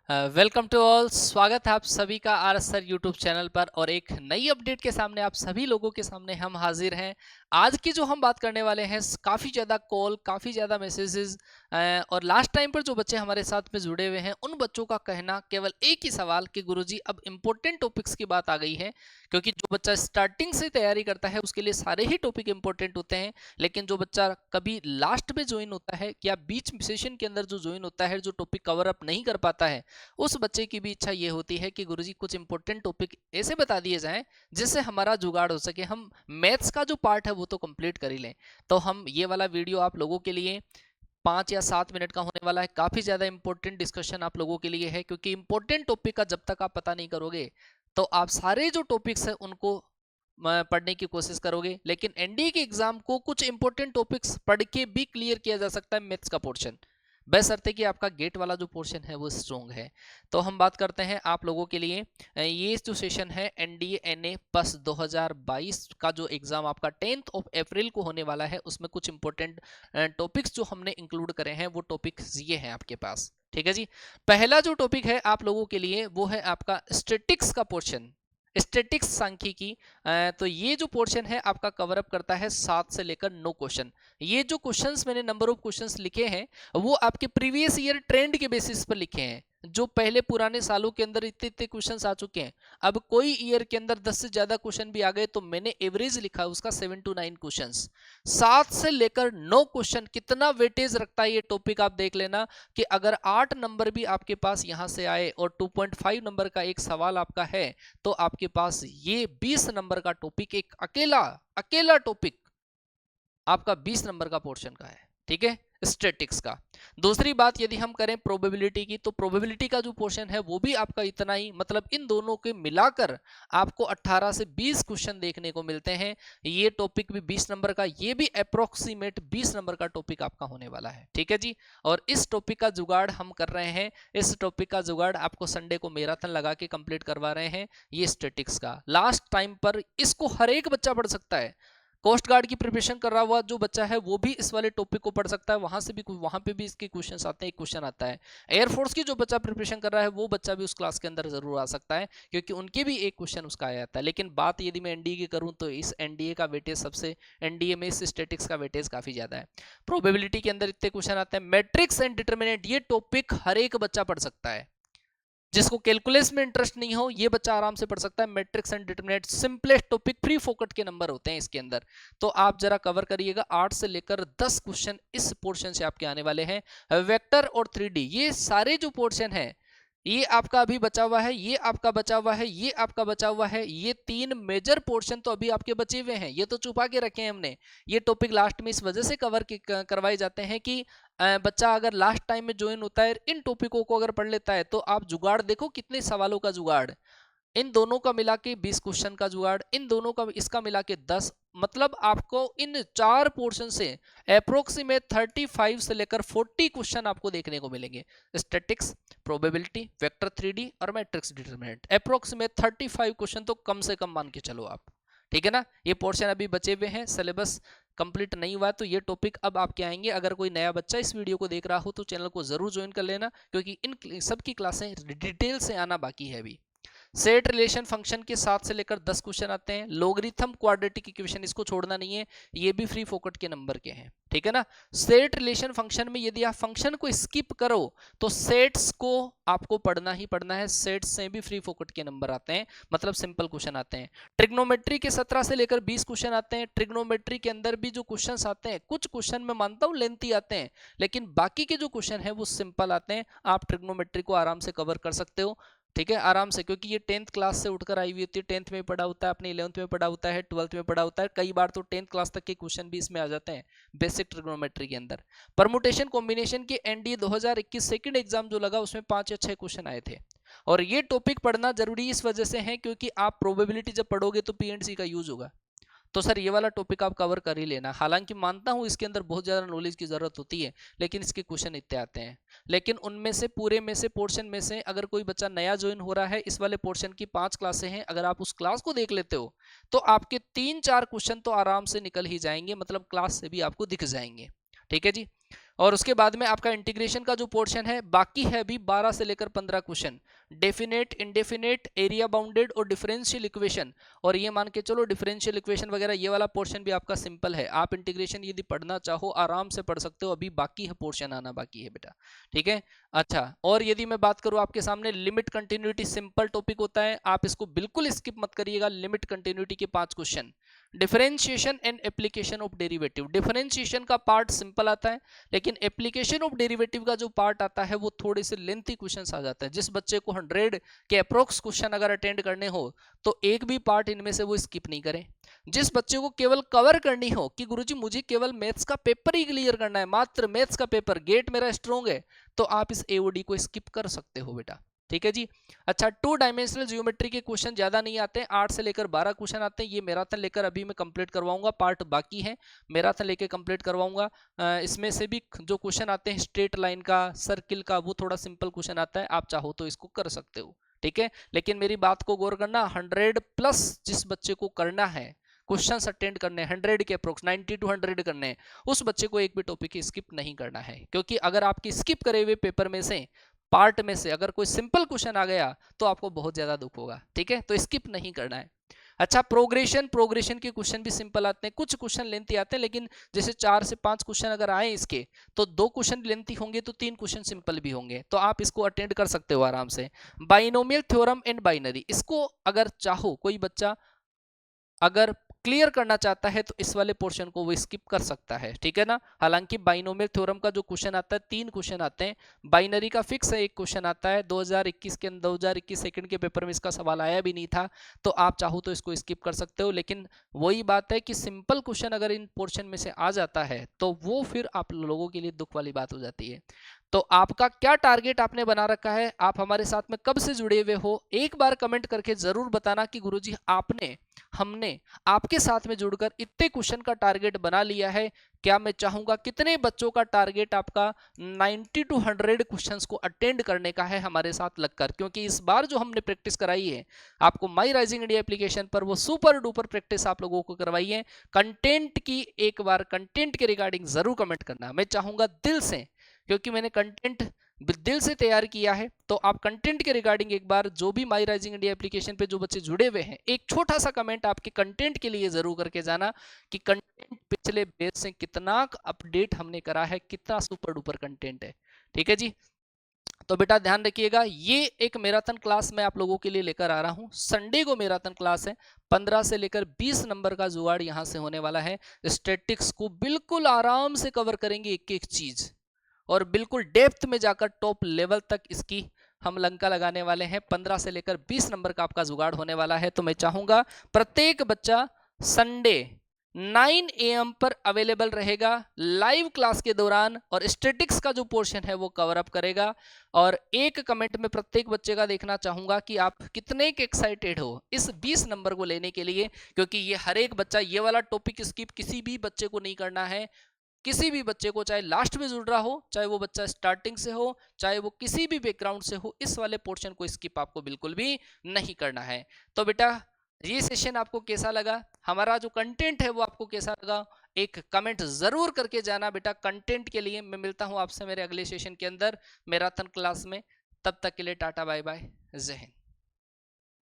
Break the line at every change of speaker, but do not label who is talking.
Welcome to all. स्वागत है आप सभी का R S sir YouTube channel पर और एक नई अपडेट के सामने आप सभी लोगों के सामने हम हाजिर हैं। आज की जो हम बात करने वाले हैं, काफ़ी ज़्यादा कॉल, काफ़ी ज़्यादा मैसेजेस और लास्ट टाइम पर जो बच्चे हमारे साथ में जुड़े हुए हैं उन बच्चों का कहना केवल एक ही सवाल कि गुरुजी अब इम्पोर्टेंट टॉपिक्स की बात आ गई है। क्योंकि जो बच्चा स्टार्टिंग से तैयारी करता है उसके लिए सारे ही टॉपिक इंपॉर्टेंट होते हैं, लेकिन जो बच्चा कभी लास्ट में ज्वाइन होता है या बीच सेशन के अंदर जो ज्वाइन होता है, जो टॉपिक कवर अप नहीं कर पाता है, उस बच्चे की भी इच्छा ये होती है कि गुरुजी कुछ इंपॉर्टेंट टॉपिक ऐसे बता दिए जाएं जिससे हमारा जुगाड़ हो सके, हम मैथ्स का जो पार्ट है वो तो कंप्लीट कर ही लें। तो हम ये वाला वीडियो आप लोगों के लिए 5 या 7 मिनट का होने वाला है। काफी ज्यादा इंपॉर्टेंट डिस्कशन आप लोगों के लिए है, क्योंकि इंपॉर्टेंट टॉपिक का जब तक आप पता नहीं करोगे तो आप सारे जो टॉपिक्स है उनको पढ़ने की कोशिश करोगे, लेकिन एनडीए के एग्जाम को कुछ इंपॉर्टेंट टॉपिक्स पढ़ के भी क्लियर किया जा सकता है मैथ्स का पोर्शन, बशर्ते कि आपका गेट वाला जो पोर्शन है वो स्ट्रॉन्ग है। तो हम बात करते हैं आप लोगों के लिए, ये जो सेशन है एनडीए एनए पस 2022 का जो एग्जाम आपका 10 अप्रैल को होने वाला है, उसमें कुछ इंपॉर्टेंट टॉपिक्स जो हमने इंक्लूड करे हैं वो टॉपिक्स ये हैं आपके पास। ठीक है जी। पहला जो टॉपिक है आप लोगों के लिए वो है आपका स्टैटिक्स का पोर्शन, स्टैटिक्स सांख्यिकी। तो ये जो पोर्शन है आपका कवर अप करता है 7 से लेकर 9 क्वेश्चन। ये जो क्वेश्चंस मैंने नंबर ऑफ क्वेश्चंस लिखे हैं वो आपके प्रीवियस ईयर ट्रेंड के बेसिस पर लिखे हैं, जो पहले पुराने सालों के अंदर इतने इतने क्वेश्चंस आ चुके हैं। अब कोई ईयर के अंदर 10 से ज्यादा क्वेश्चन भी आ गए तो मैंने एवरेज लिखा है उसका 7 to 9 क्वेश्चंस। 7 से लेकर 9 क्वेश्चन कितना वेटेज रखता है ये टॉपिक आप देख लेना, कि अगर 8 नंबर भी आपके पास यहां से आए और 2.5 नंबर का एक सवाल आपका है तो आपके पास ये 20 नंबर का टॉपिक, एक अकेला अकेला टॉपिक आपका 20 नंबर का पोर्शन का है। ठीक है, स्टैटिक्स का। दूसरी बात यदि हम करें प्रोबेबिलिटी की, तो प्रोबेबिलिटी का जो पोर्शन है वो भी आपका इतना ही, मतलब इन दोनों के मिलाकर आपको 18 से 20 क्वेश्चन देखने को मिलते हैं। ये टॉपिक भी 20 नंबर का, ये भी अप्रोक्सीमेट 20 नंबर का टॉपिक आपका होने वाला है। ठीक है जी। और इस टॉपिक का जुगाड़ हम कर रहे हैं, इस टॉपिक का जुगाड़ आपको संडे को मैराथन लगा के कंप्लीट करवा रहे हैं। ये स्टैटिक्स का लास्ट टाइम पर इसको हर एक बच्चा पढ़ सकता है। कोस्ट गार्ड की प्रिपरेशन कर रहा हुआ जो बच्चा है वो भी इस वाले टॉपिक को पढ़ सकता है, वहां से भी वहां पे भी इसके क्वेश्चंस आते हैं, एक क्वेश्चन आता है। एयरफोर्स की जो बच्चा प्रिपरेशन कर रहा है वो बच्चा भी उस क्लास के अंदर जरूर आ सकता है, क्योंकि उनके भी एक क्वेश्चन उसका आया था। लेकिन बात यदि मैं एनडीए की करूं तो इस एनडीए का वेटेज सबसे, एनडीए में इस स्टैटिक्स का वेटेज काफी ज्यादा है। प्रोबेबिलिटी के अंदर इतने क्वेश्चन आते हैं। मैट्रिक्स एंड डिटर्मिनेंट, ये टॉपिक हर एक बच्चा पढ़ सकता है। जिसको कैलकुलस में इंटरेस्ट नहीं हो ये बच्चा आराम से पढ़ सकता है। Matrix and determinant simplest topic, free फोकट के नंबर होते हैं इसके अंदर। तो आप जरा कवर करिएगा, 8 से लेकर 10 क्वेश्चन इस पोर्शन से आपके आने वाले हैं। वेक्टर और 3D, ये सारे जो पोर्शन है ये आपका अभी बचा हुआ है, ये आपका बचा हुआ है, ये आपका बचा हुआ है। ये 3 मेजर पोर्शन तो अभी आपके बचे हुए हैं, ये तो छुपा के रखे हैं हमने। ये टॉपिक लास्ट में इस वजह से कवर करवाए जाते हैं कि बच्चा अगर लास्ट टाइम में ज्वाइन होता है, इन टॉपिकों को अगर पढ़ लेता है तो आप जुगाड़ देखो कितने सवालों का जुगाड़, इन दोनों का मिला के 20 क्वेश्चन का जुगाड़, इन दोनों का इसका मिला के 10, मतलब आपको इन 4 पोर्शन से अप्रोक्सीमेट 35 से लेकर 40 क्वेश्चन आपको देखने को मिलेंगे। स्टैटिक्स, प्रोबेबिलिटी, वेक्टर 3D और मैट्रिक्स डिटरमिनेंट, अप्रोक्सीमेट 35 क्वेश्चन तो कम से कम मान के चलो आप। ठीक है ना। ये पोर्शन अभी बचे हुए हैं, सिलेबस कंप्लीट नहीं हुआ, तो ये टॉपिक अब आपके आएंगे। अगर कोई नया बच्चा इस वीडियो को देख रहा हो तो चैनल को जरूर ज्वाइन कर लेना, क्योंकि इन सब की क्लासें डिटेल से आना बाकी है अभी। सेट रिलेशन फंक्शन के 7 से लेकर 10 क्वेश्चन आते हैं। लोगरिथम, क्वाड्रेटिक इक्वेशन, इसको छोड़ना नहीं है, ये भी फ्री फोकट के नंबर के हैं। ठीक है ना। सेट रिलेशन फंक्शन में यदि आप फंक्शन को स्किप करो तो सेट्स को आपको पढ़ना ही पढ़ना है, सेट्स से भी फ्री फोकट के नंबर आते हैं, मतलब सिंपल क्वेश्चन आते हैं। ट्रिग्नोमेट्री के 17 से लेकर 20 क्वेश्चन आते हैं। ट्रिग्नोमेट्री के अंदर भी जो क्वेश्चन आते हैं, कुछ क्वेश्चन मैं मानता हूं लेंथी आते हैं, लेकिन बाकी के जो क्वेश्चन है वो सिंपल आते हैं। आप ट्रिग्नोमेट्री को आराम से कवर कर सकते हो। ठीक है, आराम से, क्योंकि ये 10th क्लास से उठकर आई हुई होती है। 10th में पढ़ा होता है, अपने 11th में पढ़ा होता है, 12th में पढ़ा होता है, कई बार तो 10th क्लास तक के क्वेश्चन भी इसमें आ जाते हैं बेसिक ट्रिग्नोमेट्री के अंदर। परमुटेशन कॉम्बिनेशन के एनडीए 2021 सेकंड एग्जाम जो लगा उसमें 5 या 6 क्वेश्चन आए थे। और ये टॉपिक पढ़ना जरूरी इस वजह से है क्योंकि आप प्रोबेबिलिटी जब पढ़ोगे तो पीएनसी का यूज होगा। तो सर ये वाला टॉपिक आप कवर कर ही लेना। हालांकि मानता हूं इसके अंदर बहुत ज्यादा नॉलेज की जरूरत होती है, लेकिन इसके क्वेश्चन इतने आते हैं। लेकिन उनमें से, पूरे में से, पोर्शन में से अगर कोई बच्चा नया ज्वाइन हो रहा है, इस वाले पोर्शन की 5 क्लासें हैं, अगर आप उस क्लास को देख लेते हो तो आपके 3-4 क्वेश्चन तो आराम से निकल ही जाएंगे, मतलब क्लास से भी आपको दिख जाएंगे। ठीक है जी। और उसके बाद में आपका इंटीग्रेशन का जो पोर्शन है बाकी है अभी 12 से लेकर 15 question, definite, indefinite, area bounded और डिफरेंशियल इक्वेशन। और ये मान के चलो डिफरेंशियल इक्वेशन वगैरह ये वाला पोर्शन भी आपका सिंपल है, आप इंटीग्रेशन यदि पढ़ना चाहो आराम से पढ़ सकते हो, अभी बाकी है पोर्शन आना बाकी है बेटा, ठीक है। अच्छा, और यदि मैं बात करूं आपके सामने लिमिट कंटिन्यूटी, सिंपल टॉपिक होता है, आप इसको बिल्कुल स्किप मत करिएगा। लिमिट कंटिन्यूटी के 5 question. Differentiation and application of derivative, differentiation का पार्ट सिंपल आता है, लेकिन एप्लीकेशन ऑफ डेरिवेटिव का जो पार्ट आता है वो थोड़े से लेंथी क्वेश्चंस आ जाते हैं। जिस बच्चे को 100 के अप्रोक्स क्वेश्चन अगर अटेंड करने हो तो एक भी पार्ट इनमें से वो स्किप नहीं करें। जिस बच्चे को केवल कवर करनी हो कि गुरुजी मुझे केवल मैथ्स का पेपर ही क्लियर करना है, मात्र मैथ्स का पेपर, गेट मेरा स्ट्रॉन्ग है, तो आप इस एओडी को स्किप कर सकते हो बेटा, ठीक है जी। अच्छा, 2 डायमेंशनल ज्योमेट्री के क्वेश्चन ज्यादा नहीं आते हैं, 8 से लेकर 12 क्वेश्चन आते हैं। ये मैराथन लेकर अभी मैं कंप्लीट करवाऊंगा, पार्ट बाकी है, मैराथन लेकर कंप्लीट करवाऊंगा। इसमें से भी जो क्वेश्चन आते हैं स्ट्रेट लाइन का, सर्किल का, वो थोड़ा सिंपल क्वेश्चन आता है, आप चाहो तो इसको कर सकते हो, ठीक है। लेकिन मेरी बात को गौर करना, 100+ जिस बच्चे को करना है, क्वेश्चंस अटेंड करने 100 के अप्रोक्स 90 to 100 करने हैं, उस बच्चे को एक भी टॉपिक स्किप नहीं करना है। क्योंकि अगर आपकी स्किप करे हुए पेपर में से, पार्ट में से अगर कोई सिंपल क्वेश्चन आ गया तो आपको बहुत ज्यादा दुख होगा, ठीक है। तो स्किप नहीं करना है। अच्छा, प्रोग्रेशन के क्वेश्चन भी सिंपल आते हैं, कुछ क्वेश्चन लेंथी आते हैं, लेकिन जैसे 4 से 5 क्वेश्चन अगर आए इसके, तो 2 क्वेश्चन लेंथी होंगे तो 3 क्वेश्चन सिंपल भी होंगे, तो आप इसको अटेंड कर सकते हो आराम से। बाइनोमियल थ्योरम एंड बाइनरी, इसको अगर चाहो कोई बच्चा अगर क्लियर करना चाहता है तो इस वाले पोर्शन को वो स्किप कर सकता है, ठीक है ना। हालांकि बाइनोमियल थ्योरम का जो क्वेश्चन आता है 3 क्वेश्चन आते हैं, बाइनरी का फिक्स है 1 क्वेश्चन आता है। 2021 के 2021 सेकंड के पेपर में इसका सवाल आया भी नहीं था, तो आप चाहो तो इसको स्किप कर सकते हो। लेकिन वही बात है कि सिंपल क्वेश्चन अगर इन पोर्शन में से आ जाता है तो वो फिर आप लोगों के लिए दुख वाली बात हो जाती है। तो आपका क्या टारगेट आपने बना रखा है, आप हमारे साथ में कब से जुड़े हुए हो, एक बार कमेंट करके जरूर बताना कि गुरुजी आपने, हमने आपके साथ में जुड़कर इतने क्वेश्चन का टारगेट बना लिया है। क्या मैं चाहूंगा कितने बच्चों का टारगेट आपका 90 to 100 क्वेश्चंस को अटेंड करने का है हमारे साथ लगकर, क्योंकि इस बार जो हमने प्रैक्टिस कराई है आपको माई राइजिंग इंडिया एप्लीकेशन पर, वो सुपर डुपर प्रैक्टिस आप लोगों को करवाई है। कंटेंट की एक बार कंटेंट के रिगार्डिंग जरूर कमेंट करना, मैं चाहूंगा दिल से, क्योंकि मैंने कंटेंट दिल से तैयार किया है। तो आप कंटेंट के रिगार्डिंग एक बार जो भी माई राइजिंग इंडिया एप्लीकेशन पे जो बच्चे जुड़े हुए हैं, एक छोटा सा कमेंट आपके कंटेंट के लिए जरूर करके जाना कि कंटेंट पिछले बेस से कितना अपडेट हमने करा है, कितना सुपर डुपर कंटेंट है, ठीक है जी। तो बेटा ध्यान रखिएगा, ये एक मैराथन क्लास मैं आप लोगों के लिए लेकर आ रहा हूं। संडे को मैराथन क्लास है, 15 से लेकर 20 नंबर का जुगाड़ यहां से होने वाला है। स्टैटिक्स को बिल्कुल आराम से कवर करेंगे एक एक चीज, और बिल्कुल डेप्थ में जाकर टॉप लेवल तक इसकी हम लंका लगाने वाले हैं। 15 से लेकर 20 नंबर का आपका जुगाड़ होने वाला है। तो मैं चाहूंगा प्रत्येक बच्चा संडे 9 AM पर अवेलेबल रहेगा लाइव क्लास के दौरान, और स्टैटिक्स का जो पोर्शन है वो कवर अप करेगा। और एक कमेंट में प्रत्येक बच्चे का देखना चाहूंगा कि आप कितने एक्साइटेड हो इस 20 नंबर को लेने के लिए, क्योंकि ये हर एक बच्चा, ये वाला टॉपिक स्किप किसी भी बच्चे को नहीं करना है। किसी भी बच्चे को, चाहे लास्ट में जुड़ रहा हो, चाहे वो बच्चा स्टार्टिंग से हो, चाहे वो किसी भी बैकग्राउंड से हो, इस वाले पोर्शन को स्किप आपको बिल्कुल भी नहीं करना है। तो बेटा ये सेशन आपको कैसा लगा, हमारा जो कंटेंट है वो आपको कैसा लगा, एक कमेंट जरूर करके जाना बेटा। कंटेंट के लिए मैं मिलता हूं आपसे मेरे अगले सेशन के अंदर मैराथन क्लास में। तब तक के लिए टाटा बाय बाय, जय हिंद।